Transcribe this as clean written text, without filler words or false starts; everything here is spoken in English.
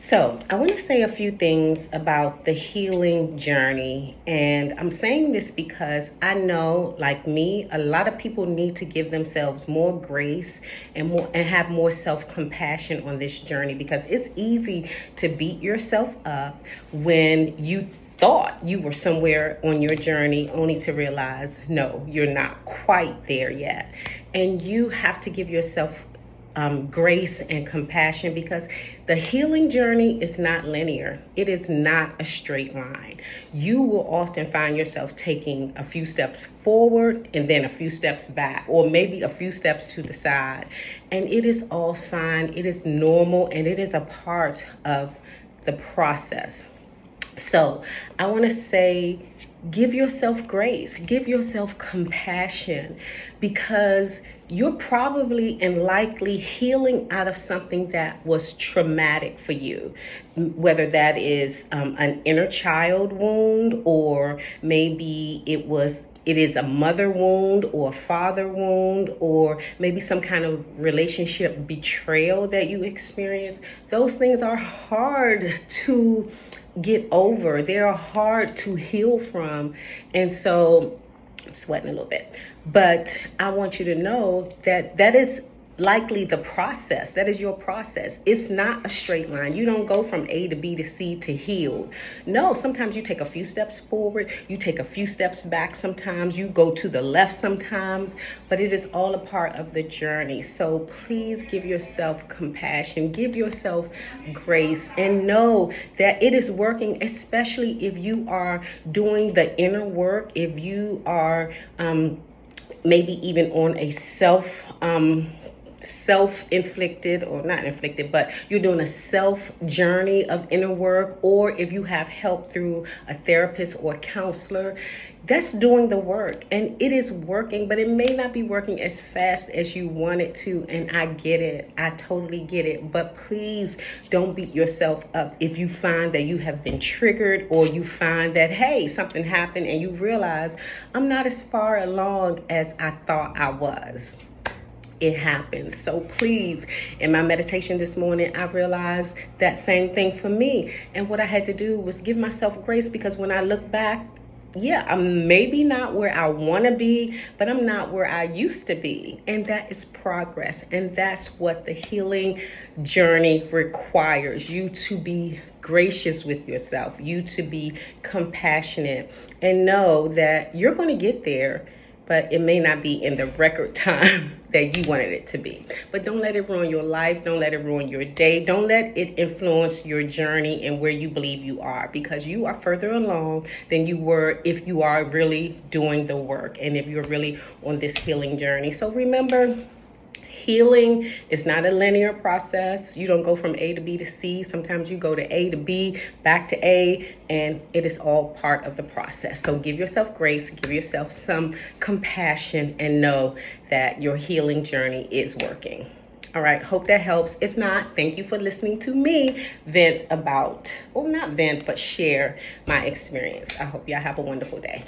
So, I want to say a few things about the healing journey. And I'm saying this because I know, like me, a lot of people need to give themselves more grace and have more self-compassion on this journey, because it's easy to beat yourself up when you thought you were somewhere on your journey only to realize no, you're not quite there yet. And you have to give yourself grace and compassion, because the healing journey is not linear. It is not a straight line. You will often find yourself taking a few steps forward and then a few steps back, or maybe a few steps to the side. And it is all fine. It is normal, and it is a part of the process. So I want to say, give yourself grace, give yourself compassion, because you're probably and likely healing out of something that was traumatic for you, whether that is an inner child wound, or maybe it is a mother wound or a father wound, or maybe some kind of relationship betrayal that you experienced. Those things are hard to get over. They're hard to heal from. And so I'm sweating a little bit, but I want you to know that that is likely the process. That is your process. It's not a straight line. You don't go from A to B to C to healed. No, sometimes you take a few steps forward, you take a few steps back, sometimes you go to the left sometimes, but it is all a part of the journey. So please give yourself compassion, give yourself grace, and know that it is working, especially if you are doing the inner work, if you are maybe even on a self-inflicted, or not inflicted, but you're doing a self journey of inner work, or if you have help through a therapist or a counselor, that's doing the work, and it is working. But it may not be working as fast as you want it to, and I get it. I totally get it. But please don't beat yourself up if you find that you have been triggered, or you find that, hey, something happened and you realize, I'm not as far along as I thought I was. It happens. So please, in my meditation this morning, I realized that same thing for me. And what I had to do was give myself grace, because when I look back, yeah, I'm maybe not where I want to be, but I'm not where I used to be. And that is progress. And that's what the healing journey requires. You to be gracious with yourself, you to be compassionate, and know that you're going to get there, but it may not be in the record time that you wanted it to be. But don't let it ruin your life. Don't let it ruin your day. Don't let it influence your journey and where you believe you are, because you are further along than you were if you are really doing the work and if you're really on this healing journey. So remember, healing is not a linear process. You don't go from A to B to C. Sometimes you go to A to B, back to A, and it is all part of the process. So give yourself grace, give yourself some compassion, and know that your healing journey is working. All right, hope that helps. If not, thank you for listening to me vent about, or not vent, but share my experience. I hope y'all have a wonderful day.